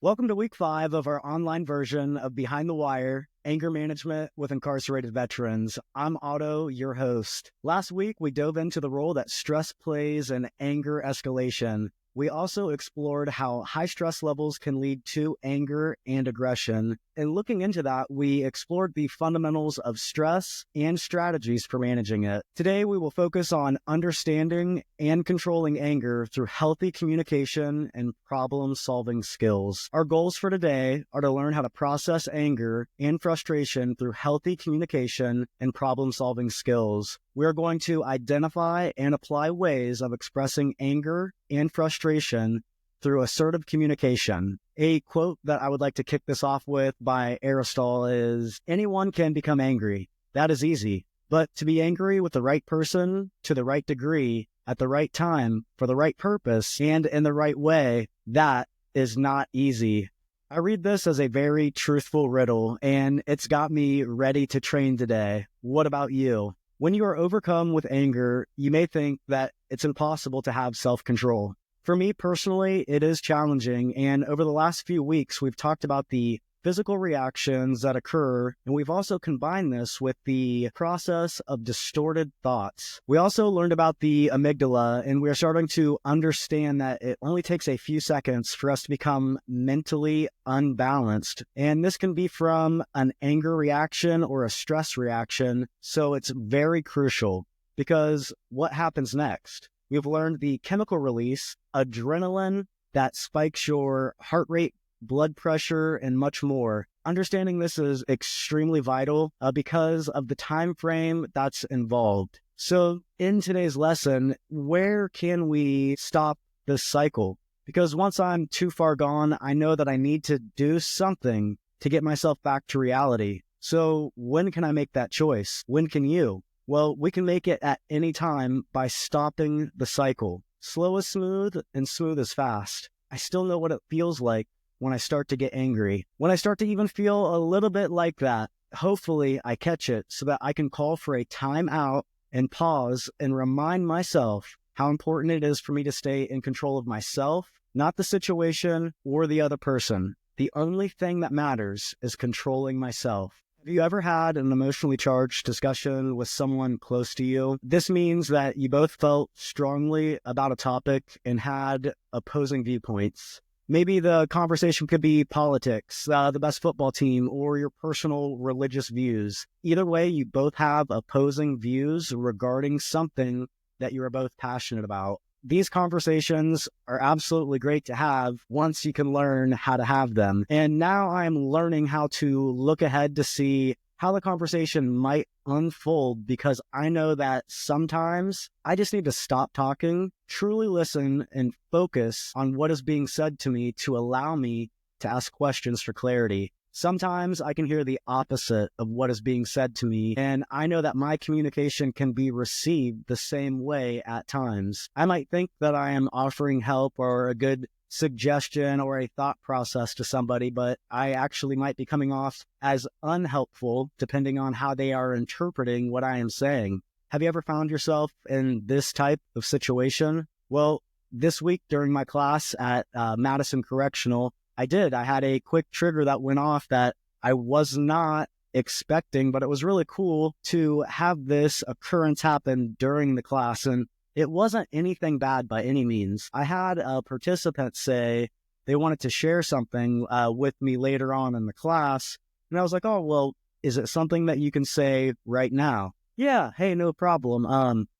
Welcome to week 5 of our online version of Behind the Wire, Anger Management with Incarcerated Veterans. I'm Otto, your host. Last week, we dove into the role that stress plays in anger escalation. We also explored how high stress levels can lead to anger and aggression. And looking into that, we explored the fundamentals of stress and strategies for managing it. Today, we will focus on understanding and controlling anger through healthy communication and problem-solving skills. Our goals for today are to learn how to process anger and frustration through healthy communication and problem-solving skills. We are going to identify and apply ways of expressing anger and frustration through assertive communication. A quote that I would like to kick this off with by Aristotle is, "Anyone can become angry. That is easy. But to be angry with the right person, to the right degree, at the right time, for the right purpose, and in the right way, that is not easy." I read this as a very truthful riddle, and it's got me ready to train today. What about you? When you are overcome with anger, you may think that it's impossible to have self-control. For me personally, it is challenging, and over the last few weeks, we've talked about the physical reactions that occur, and we've also combined this with the process of distorted thoughts. We also learned about the amygdala, and we're starting to understand that it only takes a few seconds for us to become mentally unbalanced. And this can be from an anger reaction or a stress reaction, so it's very crucial because what happens next? We've learned the chemical release, adrenaline, that spikes your heart rate, blood pressure, and much more. Understanding this is extremely vital because of the time frame that's involved. So in today's lesson, where can we stop this cycle? Because once I'm too far gone, I know that I need to do something to get myself back to reality. So when can I make that choice? When can you? Well, we can make it at any time by stopping the cycle. Slow is smooth and smooth is fast. I still know what it feels like when I start to get angry. When I start to even feel a little bit like that, hopefully I catch it so that I can call for a time out and pause and remind myself how important it is for me to stay in control of myself, not the situation or the other person. The only thing that matters is controlling myself. Have you ever had an emotionally charged discussion with someone close to you? This means that you both felt strongly about a topic and had opposing viewpoints. Maybe the conversation could be politics, the best football team, or your personal religious views. Either way, you both have opposing views regarding something that you are both passionate about. These conversations are absolutely great to have once you can learn how to have them. And now I'm learning how to look ahead to see how the conversation might unfold, because I know that sometimes I just need to stop talking, truly listen, and focus on what is being said to me to allow me to ask questions for clarity. Sometimes I can hear the opposite of what is being said to me, and I know that my communication can be received the same way at times. I might think that I am offering help or a good suggestion or a thought process to somebody, but I actually might be coming off as unhelpful depending on how they are interpreting what I am saying. Have you ever found yourself in this type of situation? Well, this week during my class at Madison Correctional, I had a quick trigger that went off that I was not expecting, but it was really cool to have this occurrence happen during the class. And it wasn't anything bad by any means. I had a participant say they wanted to share something with me later on in the class. And I was like, oh, well, is it something that you can say right now? Yeah, hey, no problem.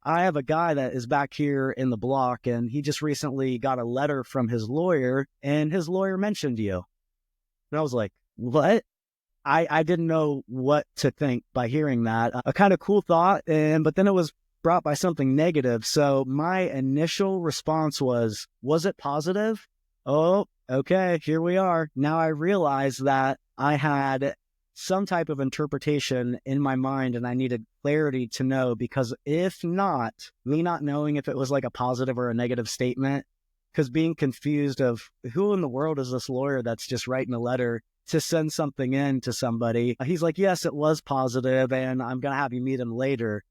I have a guy that is back here in the block, and he just recently got a letter from his lawyer, and his lawyer mentioned you. And I was like, what? I didn't know what to think by hearing that. A kind of cool thought, but then it was brought by something negative. So my initial response was it positive? Oh, okay, here we are. Now I realize that I had some type of interpretation in my mind and I needed clarity to know, because if not, me not knowing if it was like a positive or a negative statement, because being confused of who in the world is this lawyer that's just writing a letter to send something in to somebody. He's like, yes, it was positive and I'm going to have you meet him later.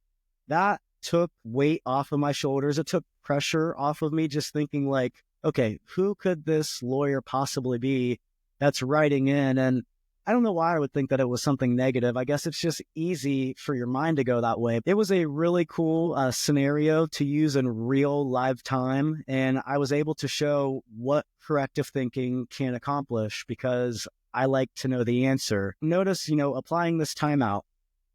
That took weight off of my shoulders. It took pressure off of me, just thinking like, okay, who could this lawyer possibly be that's writing in. And I don't know why I would think that it was something negative. I guess it's just easy for your mind to go that way. It was a really cool scenario to use in real live time. And I was able to show what corrective thinking can accomplish because I like to know the answer. Notice, applying this timeout,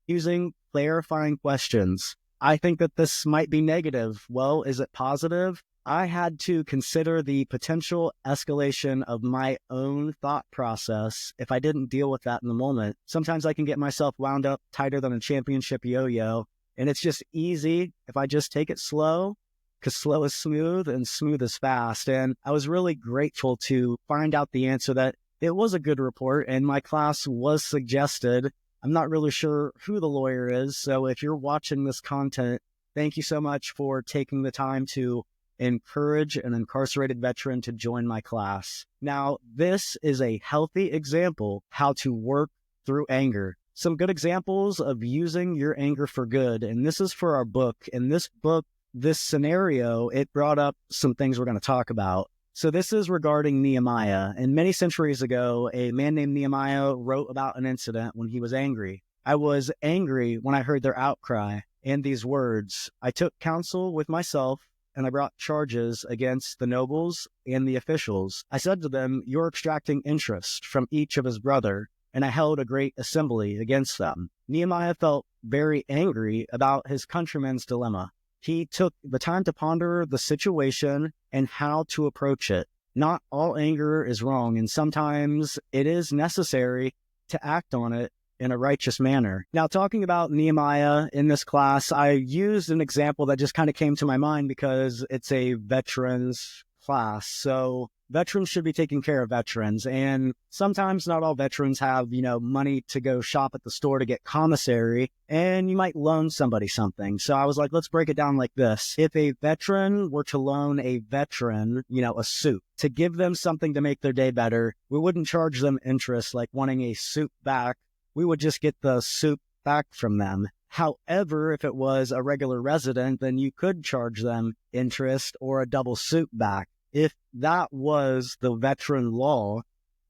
using clarifying questions. I think that this might be negative. Well, is it positive? I had to consider the potential escalation of my own thought process if I didn't deal with that in the moment. Sometimes I can get myself wound up tighter than a championship yo-yo, and it's just easy if I just take it slow, because slow is smooth and smooth is fast. And I was really grateful to find out the answer that it was a good report, and my class was suggested. I'm not really sure who the lawyer is, so if you're watching this content, thank you so much for taking the time to encourage an incarcerated veteran to join my class. Now, this is a healthy example how to work through anger. Some good examples of using your anger for good, and this is for our book. In this book, this scenario, it brought up some things we're going to talk about. So this is regarding Nehemiah. And many centuries ago, a man named Nehemiah wrote about an incident when he was angry. I was angry when I heard their outcry and these words. I took counsel with myself, and I brought charges against the nobles and the officials. I said to them, you're extracting interest from each of his brother, and I held a great assembly against them. Nehemiah felt very angry about his countrymen's dilemma. He took the time to ponder the situation and how to approach it. Not all anger is wrong, and sometimes it is necessary to act on it in a righteous manner. Now, talking about Nehemiah in this class, I used an example that just kind of came to my mind because it's a veterans class. So veterans should be taking care of veterans. And sometimes not all veterans have, money to go shop at the store to get commissary, and you might loan somebody something. So I was like, let's break it down like this. If a veteran were to loan a veteran, a suit to give them something to make their day better, we wouldn't charge them interest like wanting a suit back. We would just get the suit back from them. However, if it was a regular resident, then you could charge them interest or a double suit back. If that was the veteran law,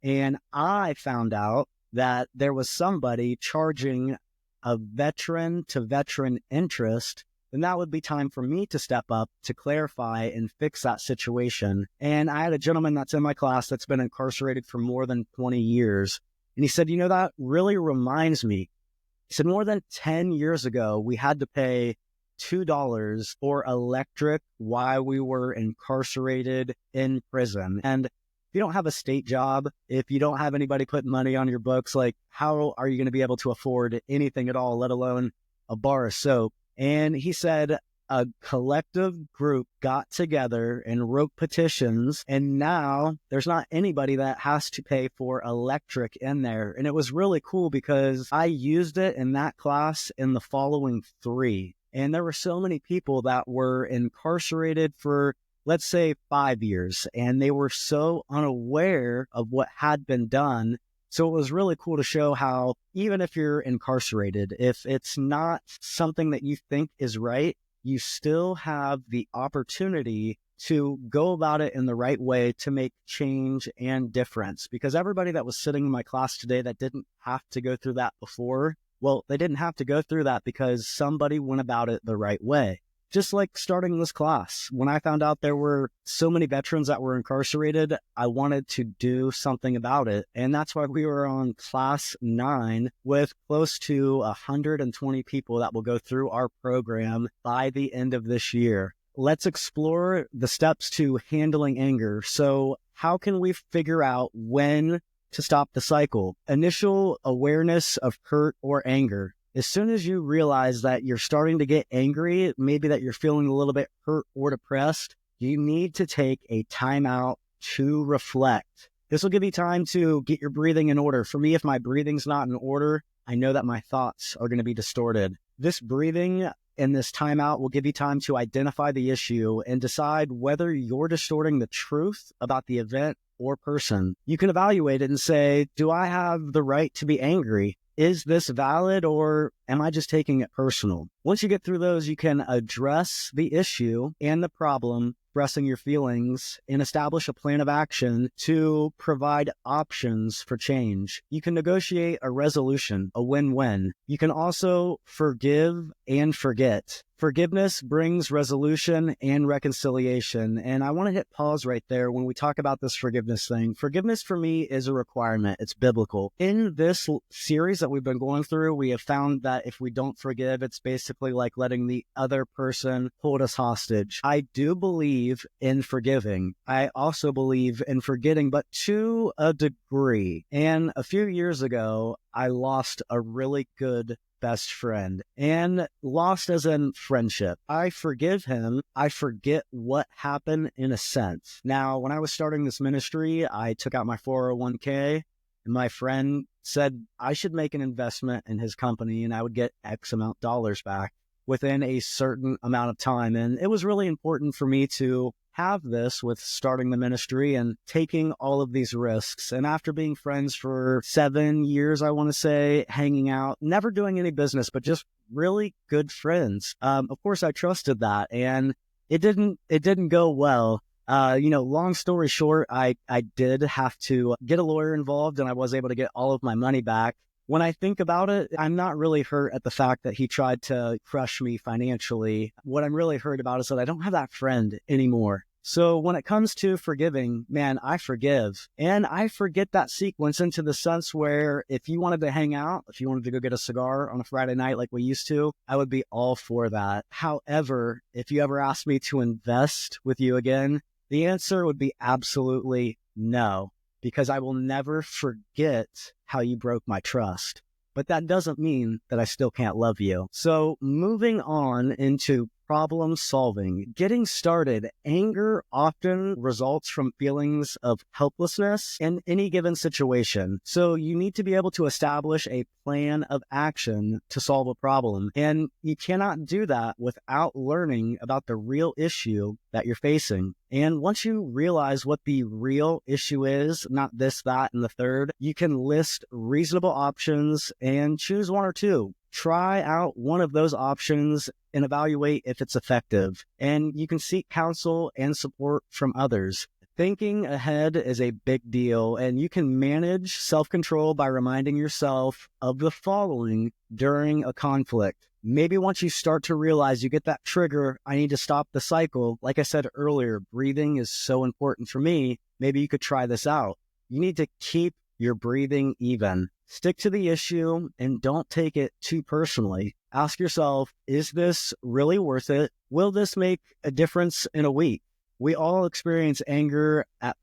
and I found out that there was somebody charging a veteran to veteran interest, then that would be time for me to step up to clarify and fix that situation. And I had a gentleman that's in my class that's been incarcerated for more than 20 years. And he said, that really reminds me. He said, more than 10 years ago, we had to pay $2 for electric while we were incarcerated in prison. And if you don't have a state job, if you don't have anybody putting money on your books, like how are you going to be able to afford anything at all, let alone a bar of soap? And he said a collective group got together and wrote petitions, and now there's not anybody that has to pay for electric in there. And it was really cool because I used it in that class in the following 3. And there were so many people that were incarcerated for, let's say, 5 years, and they were so unaware of what had been done. So it was really cool to show how even if you're incarcerated, if it's not something that you think is right, you still have the opportunity to go about it in the right way to make change and difference. Because everybody that was sitting in my class today that didn't have to go through that before, well, they didn't have to go through that because somebody went about it the right way. Just like starting this class, when I found out there were so many veterans that were incarcerated, I wanted to do something about it. And that's why we were on class 9 with close to 120 people that will go through our program by the end of this year. Let's explore the steps to handling anger. So how can we figure out when to stop the cycle? Initial awareness of hurt or anger. As soon as you realize that you're starting to get angry, maybe that you're feeling a little bit hurt or depressed, you need to take a time out to reflect. This will give you time to get your breathing in order. For me, if my breathing's not in order, I know that my thoughts are going to be distorted. This breathing and this timeout will give you time to identify the issue and decide whether you're distorting the truth about the event or person. You can evaluate it and say, do I have the right to be angry? is this valid or am I just taking it personal? Once you get through those, you can address the issue and the problem, expressing your feelings, and establish a plan of action to provide options for change. You can negotiate a resolution, a win-win. You can also forgive and forget. Forgiveness brings resolution and reconciliation. And I want to hit pause right there when we talk about this forgiveness thing. Forgiveness for me is a requirement. It's biblical. In this series that we've been going through, we have found that if we don't forgive, it's basically like letting the other person hold us hostage. I do believe in forgiving. I also believe in forgetting, but to a degree. And a few years ago, I lost a really good best friend, and lost as in friendship. I forgive him. I forget what happened in a sense. Now, when I was starting this ministry, I took out my 401k, and my friend said I should make an investment in his company and I would get X amount of dollars back within a certain amount of time. And it was really important for me to have this with starting the ministry and taking all of these risks. And after being friends for 7 years, I want to say, hanging out, never doing any business, but just really good friends. Of course, I trusted that, and it didn't go well. Long story short, I did have to get a lawyer involved, and I was able to get all of my money back. When I think about it, I'm not really hurt at the fact that he tried to crush me financially. What I'm really hurt about is that I don't have that friend anymore. So when it comes to forgiving, man, I forgive. And I forget that sequence into the sense where if you wanted to hang out, if you wanted to go get a cigar on a Friday night like we used to, I would be all for that. However, if you ever asked me to invest with you again, the answer would be absolutely no, because I will never forget how you broke my trust. But that doesn't mean that I still can't love you. So moving on into problem solving, getting started, anger often results from feelings of helplessness in any given situation. So you need to be able to establish a plan of action to solve a problem. And you cannot do that without learning about the real issue that you're facing. And once you realize what the real issue is, not this, that, and the third, you can list reasonable options and choose one or two. Try out one of those options and evaluate if it's effective. And you can seek counsel and support from others. Thinking ahead is a big deal, and you can manage self-control by reminding yourself of the following during a conflict. Maybe once you start to realize you get that trigger, I need to stop the cycle. Like I said earlier, breathing is so important for me. Maybe you could try this out. You need to keep your breathing even. Stick to the issue and don't take it too personally. Ask yourself, is this really worth it? Will this make a difference in a week? We all experience anger at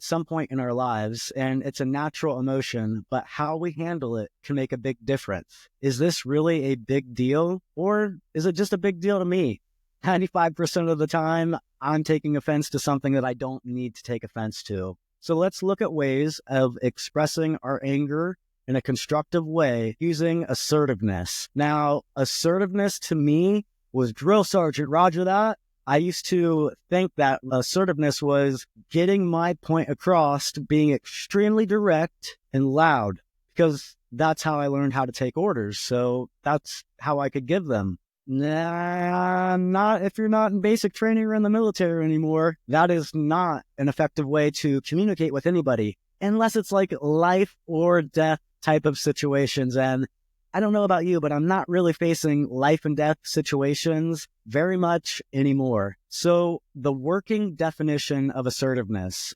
some point in our lives, and it's a natural emotion, but how we handle it can make a big difference. Is this really a big deal, or is it just a big deal to me? 95% of the time, I'm taking offense to something that I don't need to take offense to. So let's look at ways of expressing our anger in a constructive way using assertiveness. Now, assertiveness to me was drill sergeant, roger that. I used to think that assertiveness was getting my point across, being extremely direct and loud, because that's how I learned how to take orders. So that's how I could give them. Nah, not if you're not in basic training or in the military anymore. That is not an effective way to communicate with anybody, unless it's like life or death type of situations. And I don't know about you, but I'm not really facing life and death situations very much anymore. So the working definition of assertiveness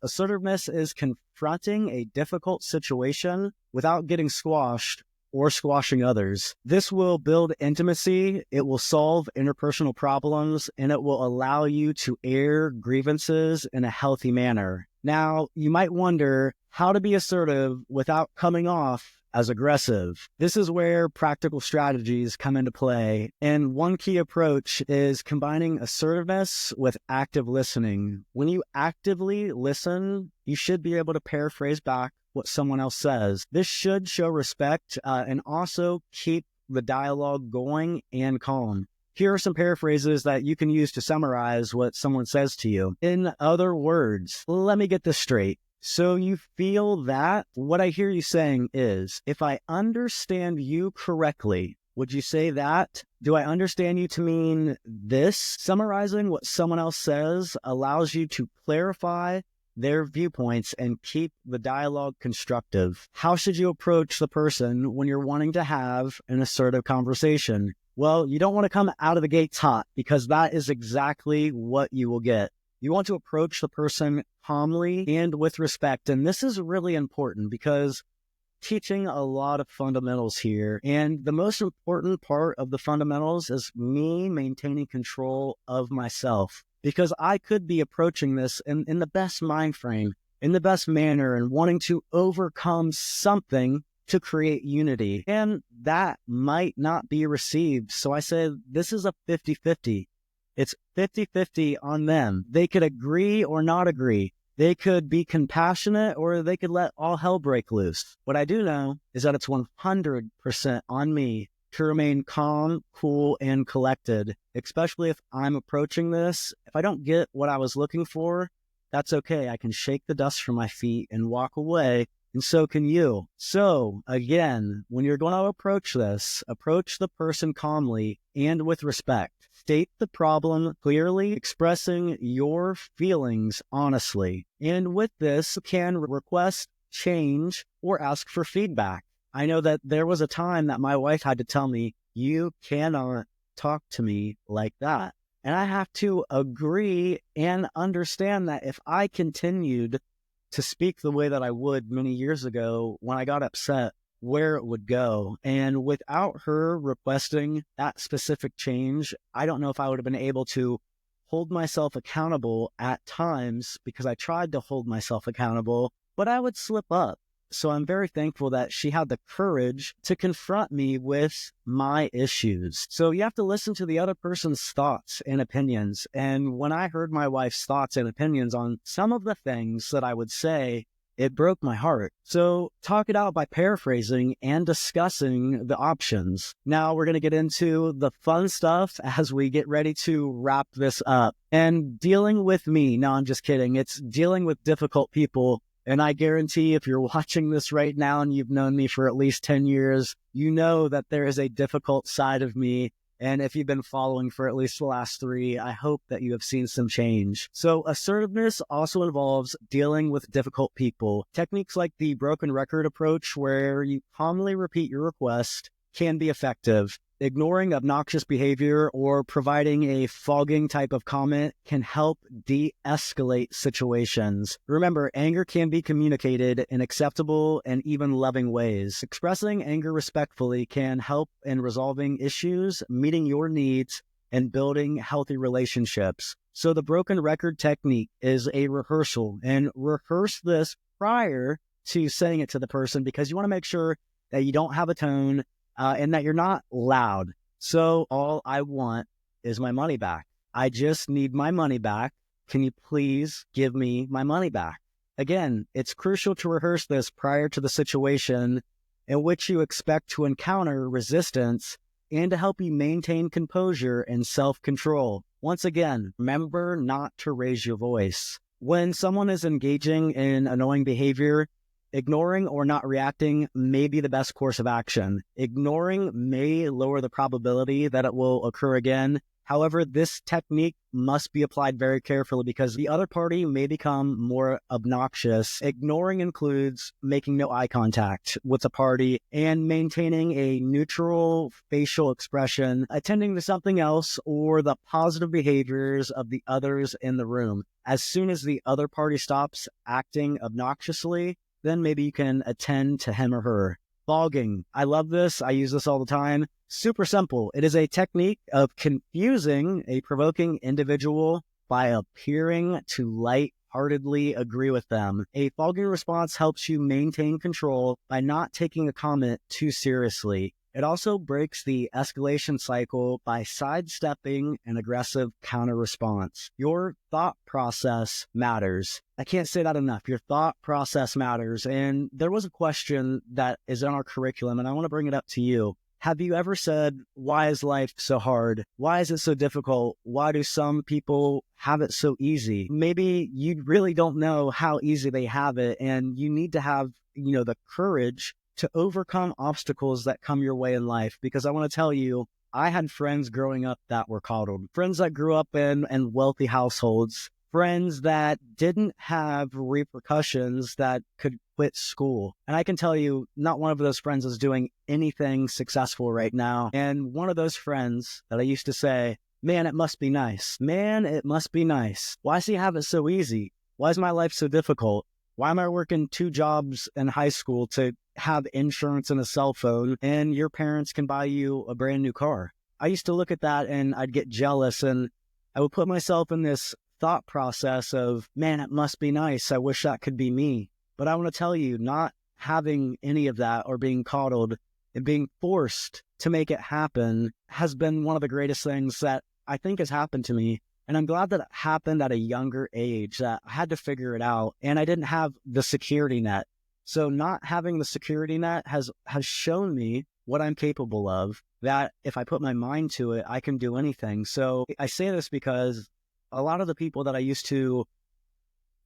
is confronting a difficult situation without getting squashed or squashing others. This will build intimacy, it will solve interpersonal problems, and it will allow you to air grievances in a healthy manner. Now, you might wonder how to be assertive without coming off as aggressive. This is where practical strategies come into play. And one key approach is combining assertiveness with active listening. When you actively listen, you should be able to paraphrase back what someone else says. This should show respect and also keep the dialogue going and calm. Here are some paraphrases that you can use to summarize what someone says to you. In other words, let me get this straight. So you feel that? What I hear you saying is, if I understand you correctly, would you say that? Do I understand you to mean this? Summarizing what someone else says allows you to clarify their viewpoints and keep the dialogue constructive. How should you approach the person when you're wanting to have an assertive conversation? Well, you don't want to come out of the gates hot, because that is exactly what you will get. You want to approach the person calmly and with respect. And this is really important because teaching a lot of fundamentals here. And the most important part of the fundamentals is me maintaining control of myself, because I could be approaching this in the best mind frame, in the best manner, and wanting to overcome something to create unity. And that might not be received. So I say this is a 50-50. It's 50-50 on them. They could agree or not agree. They could be compassionate, or they could let all hell break loose. What I do know is that it's 100% on me to remain calm, cool, and collected, especially if I'm approaching this. If I don't get what I was looking for, that's okay. I can shake the dust from my feet and walk away, and so can you. So again, when you're going to approach this, approach the person calmly and with respect. State the problem clearly, expressing your feelings honestly. And with this, you can request change or ask for feedback. I know that there was a time that my wife had to tell me, you cannot talk to me like that. And I have to agree and understand that if I continued to speak the way that I would many years ago when I got upset, where it would go. And without her requesting that specific change, I don't know if I would have been able to hold myself accountable at times, because I tried to hold myself accountable, but I would slip up. So I'm very thankful that she had the courage to confront me with my issues. So you have to listen to the other person's thoughts and opinions. And when I heard my wife's thoughts and opinions on some of the things that I would say, it broke my heart. So talk it out by paraphrasing and discussing the options. Now we're going to get into the fun stuff as we get ready to wrap this up. And dealing with me, no, I'm just kidding. It's dealing with difficult people. And I guarantee if you're watching this right now and you've known me for at least 10 years, you know that there is a difficult side of me. And if you've been following for at least the last 3, I hope that you have seen some change. So assertiveness also involves dealing with difficult people. Techniques like the broken record approach, where you calmly repeat your request, can be effective. Ignoring obnoxious behavior or providing a fogging type of comment can help de-escalate situations. Remember, anger can be communicated in acceptable and even loving ways. Expressing anger respectfully can help in resolving issues, meeting your needs, and building healthy relationships. So the broken record technique is a rehearsal, and rehearse this prior to saying it to the person, because you want to make sure that you don't have a tone and that you're not loud. So all I want is my money back. I just need my money back. Can you please give me my money back? Again, it's crucial to rehearse this prior to the situation in which you expect to encounter resistance, and to help you maintain composure and self-control. Once again, remember not to raise your voice. When someone is engaging in annoying behavior, ignoring or not reacting may be the best course of action. Ignoring may lower the probability that it will occur again. However, this technique must be applied very carefully, because the other party may become more obnoxious. Ignoring includes making no eye contact with the party and maintaining a neutral facial expression, attending to something else or the positive behaviors of the others in the room. As soon as the other party stops acting obnoxiously, then maybe you can attend to him or her. Fogging. I love this. I use this all the time. Super simple. It is a technique of confusing a provoking individual by appearing to lightheartedly agree with them. A fogging response helps you maintain control by not taking a comment too seriously. It also breaks the escalation cycle by sidestepping an aggressive counter response. Your thought process matters. I can't say that enough. Your thought process matters. And there was a question that is in our curriculum, and I want to bring it up to you. Have you ever said, why is life so hard? Why is it so difficult? Why do some people have it so easy? Maybe you really don't know how easy they have it, and you need to have, the courage to overcome obstacles that come your way in life. Because I want to tell you, I had friends growing up that were coddled, friends that grew up in wealthy households, friends that didn't have repercussions that could quit school. And I can tell you, not one of those friends is doing anything successful right now. And one of those friends that I used to say, man, it must be nice. Man, it must be nice. Why does he have it so easy? Why is my life so difficult? Why am I working 2 jobs in high school to have insurance and a cell phone, and your parents can buy you a brand new car? I used to look at that and I'd get jealous, and I would put myself in this thought process of, man, it must be nice. I wish that could be me. But I want to tell you, not having any of that or being coddled and being forced to make it happen has been one of the greatest things that I think has happened to me. And I'm glad that it happened at a younger age, that I had to figure it out and I didn't have the security net. So not having the security net has shown me what I'm capable of, that if I put my mind to it, I can do anything. So I say this because a lot of the people that I used to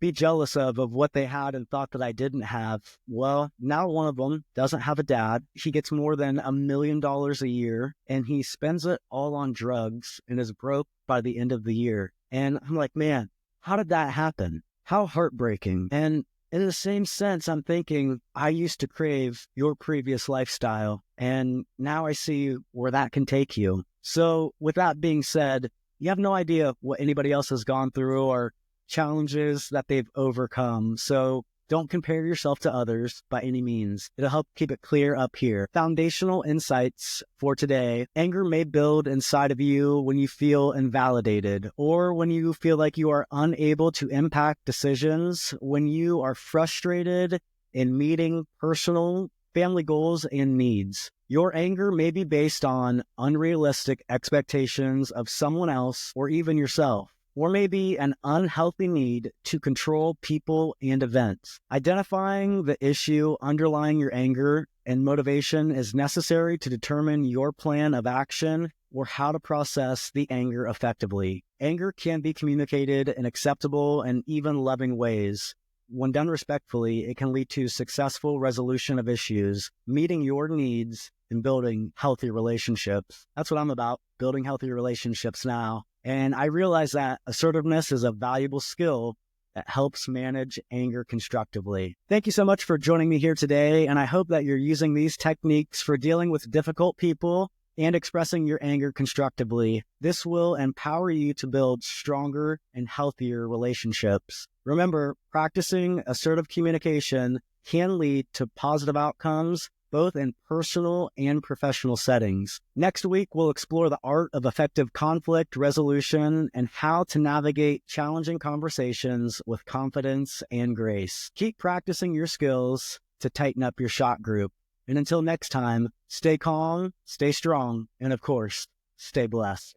be jealous of what they had and thought that I didn't have, well, now one of them doesn't have a dad. He gets more than $1 million a year, and he spends it all on drugs and is broke by the end of the year. And I'm like, man, how did that happen? How heartbreaking. And in the same sense, I'm thinking, I used to crave your previous lifestyle, and now I see where that can take you. So with that being said, you have no idea what anybody else has gone through or challenges that they've overcome. So don't compare yourself to others by any means. It'll help keep it clear up here. Foundational insights for today. Anger may build inside of you when you feel invalidated, or when you feel like you are unable to impact decisions, when you are frustrated in meeting personal, family goals and needs. Your anger may be based on unrealistic expectations of someone else or even yourself, or maybe an unhealthy need to control people and events. Identifying the issue underlying your anger and motivation is necessary to determine your plan of action or how to process the anger effectively. Anger can be communicated in acceptable and even loving ways. When done respectfully, it can lead to successful resolution of issues, meeting your needs, and building healthy relationships. That's what I'm about, building healthy relationships now. And I realize that assertiveness is a valuable skill that helps manage anger constructively. Thank you so much for joining me here today, and I hope that you're using these techniques for dealing with difficult people and expressing your anger constructively. This will empower you to build stronger and healthier relationships. Remember, practicing assertive communication can lead to positive outcomes, both in personal and professional settings. Next week, we'll explore the art of effective conflict resolution and how to navigate challenging conversations with confidence and grace. Keep practicing your skills to tighten up your shot group. And until next time, stay calm, stay strong, and of course, stay blessed.